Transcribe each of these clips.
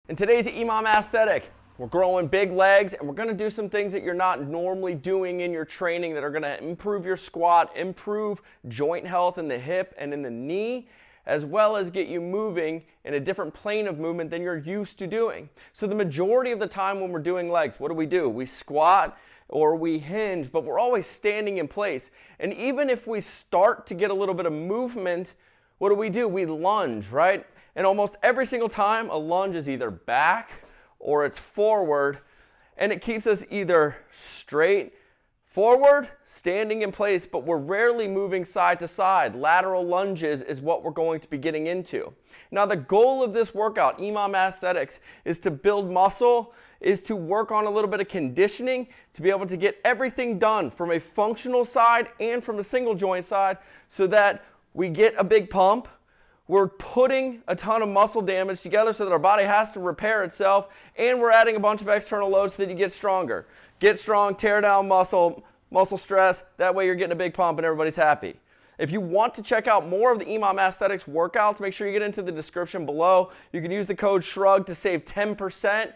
In today's EMOM aesthetic, we're growing big legs and we're going to do some things that you're not normally doing in your training that are going to improve your squat, improve joint health in the hip and in the knee, as well as get you moving in a different plane of movement than you're used to doing. So the majority of the time when we're doing legs, what do? We squat or we hinge, but we're always standing in place. And even if we start to get a little bit of movement, what do? We lunge, right? And almost every single time, a lunge is either back or it's forward, and it keeps us either straight forward, standing in place, but we're rarely moving side to side. Lateral lunges is what we're going to be getting into. Now, the goal of this workout, EMOM Aesthetics, is to build muscle, is to work on a little bit of conditioning, to be able to get everything done from a functional side and from a single joint side so that we get a big pump. We're putting a ton of muscle damage together so that our body has to repair itself, and we're adding a bunch of external loads so that you get stronger. Get strong, tear down muscle stress, that way you're getting a big pump and everybody's happy. If you want to check out more of the EMOM Aesthetics workouts, make sure you get into the description below. You can use the code SHRUGGED to save 10%.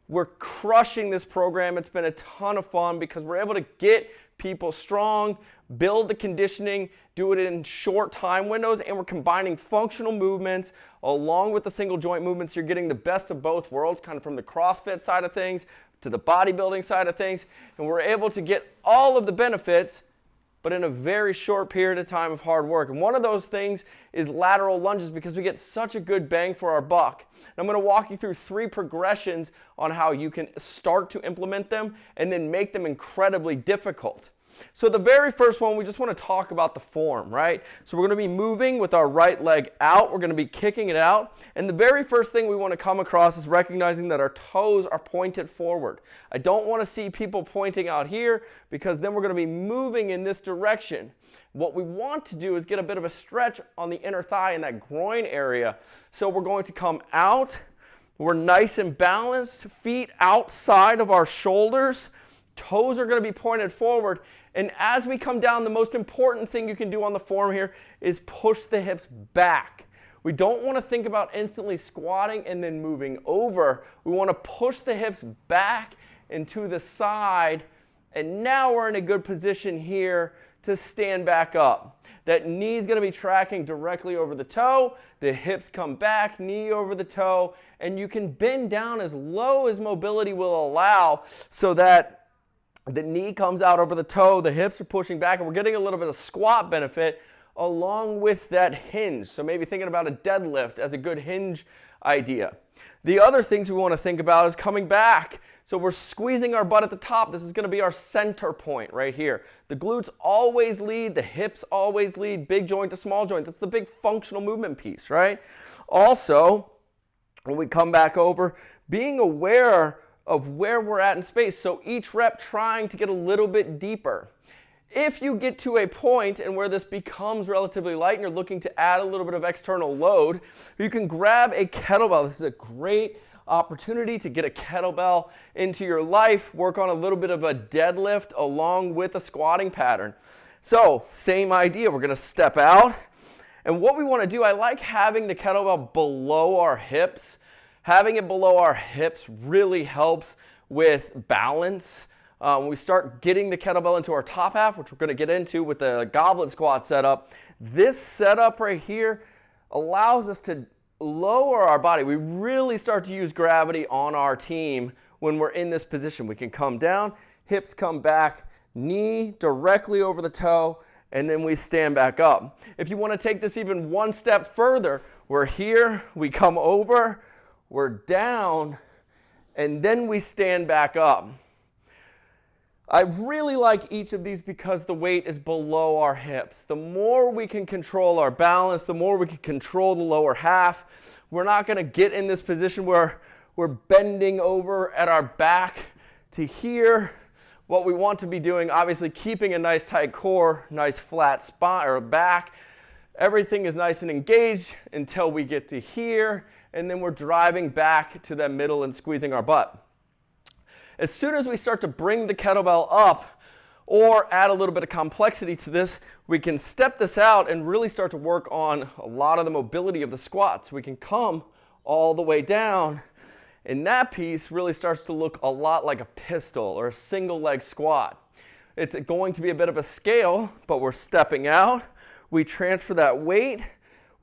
We're crushing this program. It's been a ton of fun because we're able to get people strong, build the conditioning, do it in short time windows, and we're combining functional movements along with the single joint movements. You're getting the best of both worlds, kind of from the CrossFit side of things to the bodybuilding side of things, and we're able to get all of the benefits, but in a very short period of time of hard work. And one of those things is lateral lunges because we get such a good bang for our buck. And I'm going to walk you through 3 progressions on how you can start to implement them and then make them incredibly difficult. So the very first one, we just want to talk about the form, right? So we're going to be moving with our right leg out. We're going to be kicking it out. And the very first thing we want to come across is recognizing that our toes are pointed forward. I don't want to see people pointing out here because then we're going to be moving in this direction. What we want to do is get a bit of a stretch on the inner thigh in that groin area. So we're going to come out. We're nice and balanced, feet outside of our shoulders. Toes are going to be pointed forward. And as we come down, the most important thing you can do on the form here is push the hips back. We don't want to think about instantly squatting and then moving over. We want to push the hips back and to the side. And now we're in a good position here to stand back up. That knee is going to be tracking directly over the toe. The hips come back, knee over the toe. And you can bend down as low as mobility will allow so that the knee comes out over the toe, the hips are pushing back, and we're getting a little bit of squat benefit along with that hinge. So maybe thinking about a deadlift as a good hinge idea. The other things we want to think about is coming back. So we're squeezing our butt at the top. This is going to be our center point right here. The glutes always lead, the hips always lead, big joint to small joint. That's the big functional movement piece, right? Also, when we come back over, being aware of where we're at in space. So each rep trying to get a little bit deeper. If you get to a point and where this becomes relatively light and you're looking to add a little bit of external load, you can grab a kettlebell. This is a great opportunity to get a kettlebell into your life, work on a little bit of a deadlift along with a squatting pattern. So same idea, we're going to step out. And what we want to do, I like having the kettlebell below our hips. Having it below our hips really helps with balance. When we start getting the kettlebell into our top half, which we're going to get into with the goblet squat setup, this setup right here allows us to lower our body. We really start to use gravity on our team when we're in this position. We can come down, hips come back, knee directly over the toe, and then we stand back up. If you want to take this even one step further, we're here, we come over, we're down, and then we stand back up. I really like each of these because the weight is below our hips. The more we can control our balance, the more we can control the lower half. We're not going to get in this position where we're bending over at our back to here. What we want to be doing, obviously keeping a nice tight core, nice flat spine or back. Everything is nice and engaged until we get to here, and then we're driving back to that middle and squeezing our butt. As soon as we start to bring the kettlebell up or add a little bit of complexity to this, we can step this out and really start to work on a lot of the mobility of the squats. We can come all the way down And that piece really starts to look a lot like a pistol or a single leg squat. It's going to be a bit of a scale, but we're stepping out. We transfer that weight.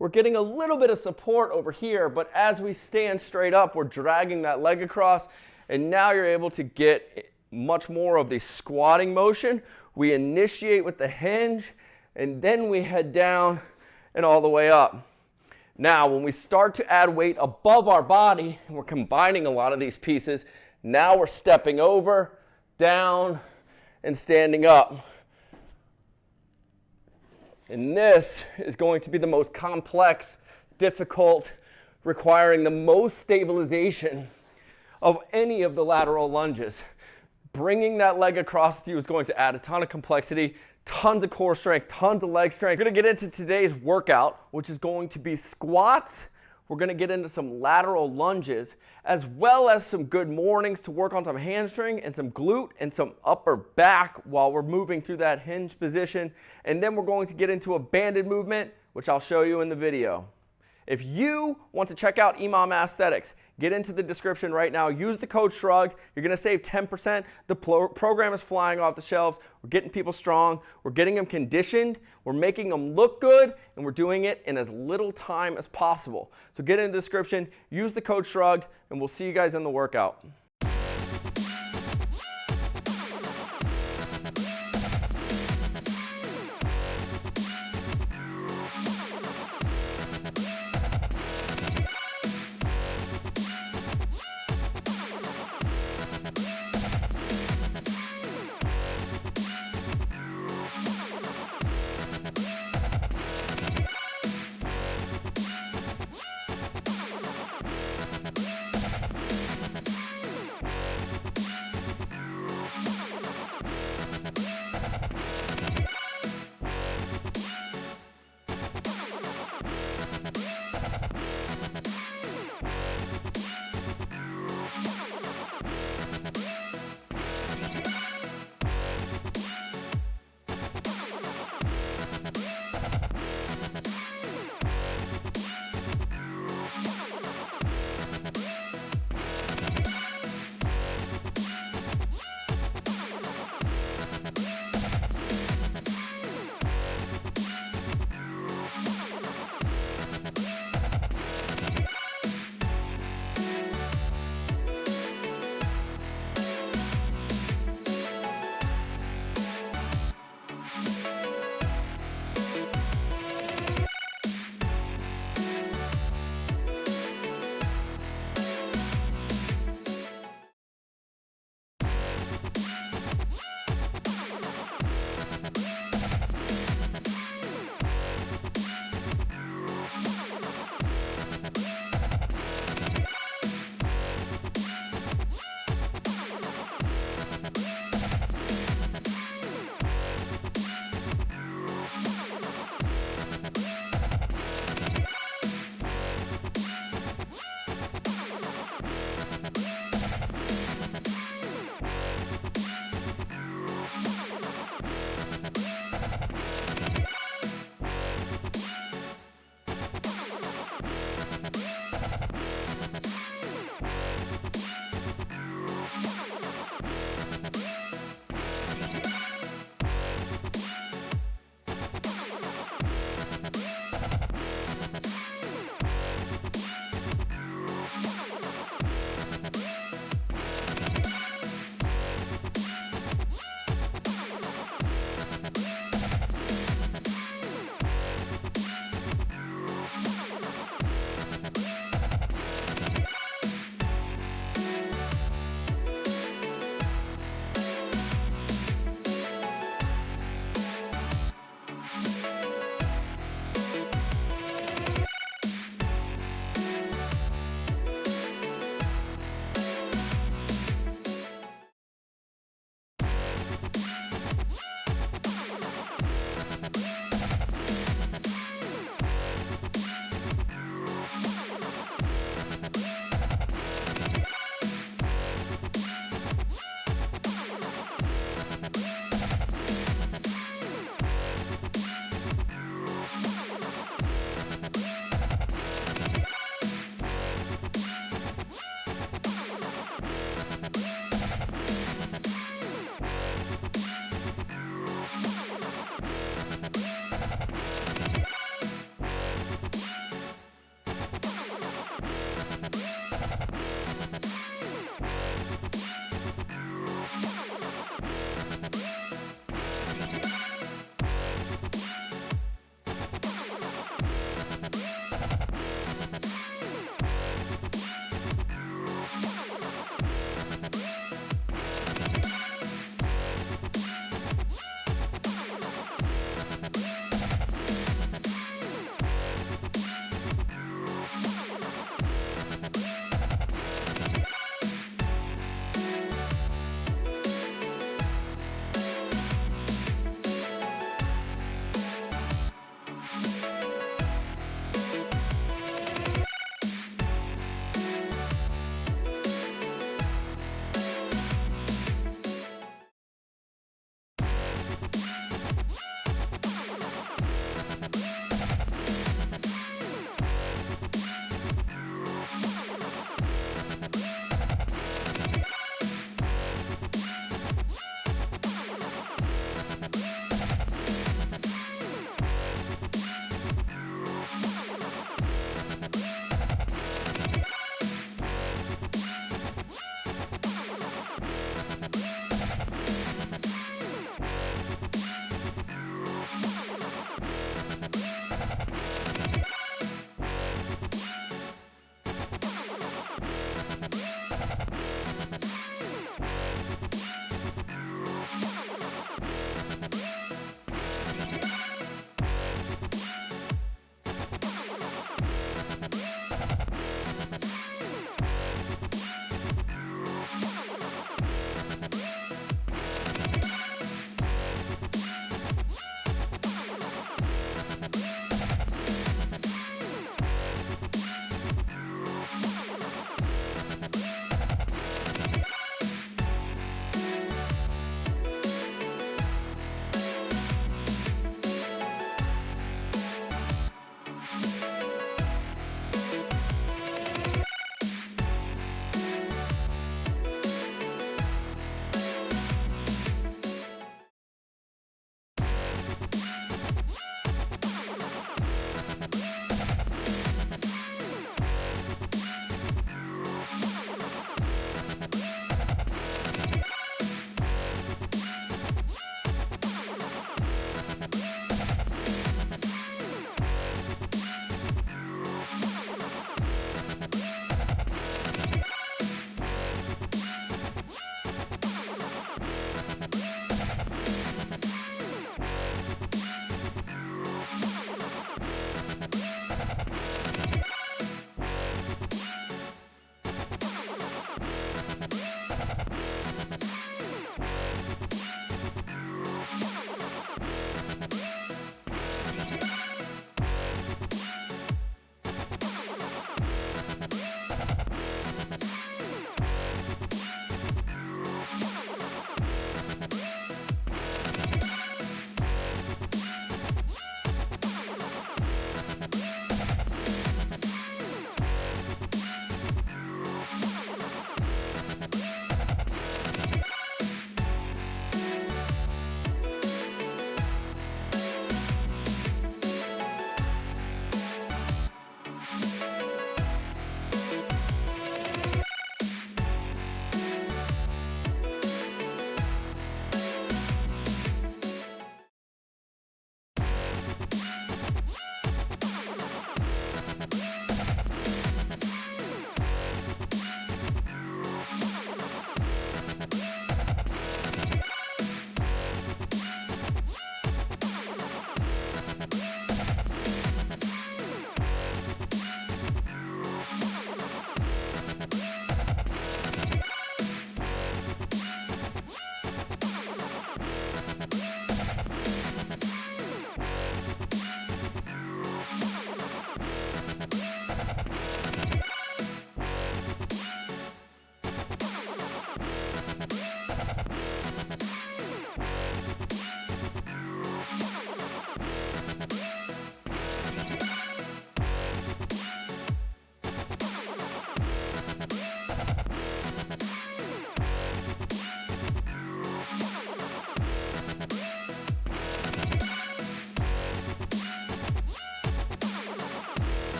We're getting a little bit of support over here, but as we stand straight up, we're dragging that leg across, and now you're able to get much more of the squatting motion. We initiate with the hinge, and then we head down and all the way up. Now, when we start to add weight above our body, we're combining a lot of these pieces. Now we're stepping over, down, and standing up. And this is going to be the most complex, difficult, requiring the most stabilization of any of the lateral lunges. Bringing that leg across with you is going to add a ton of complexity, tons of core strength, tons of leg strength. We're going to get into today's workout, which is going to be squats. We're going to get into some lateral lunges, as well as some good mornings to work on some hamstring and some glute and some upper back while we're moving through that hinge position. And then we're going to get into a banded movement, which I'll show you in the video. If you want to check out Imam Aesthetics, get into the description right now. Use the code SHRUGGED. You're going to save 10%. The program is flying off the shelves. We're getting people strong. We're getting them conditioned. We're making them look good, and we're doing it in as little time as possible. So get in the description. Use the code SHRUGGED, and we'll see you guys in the workout.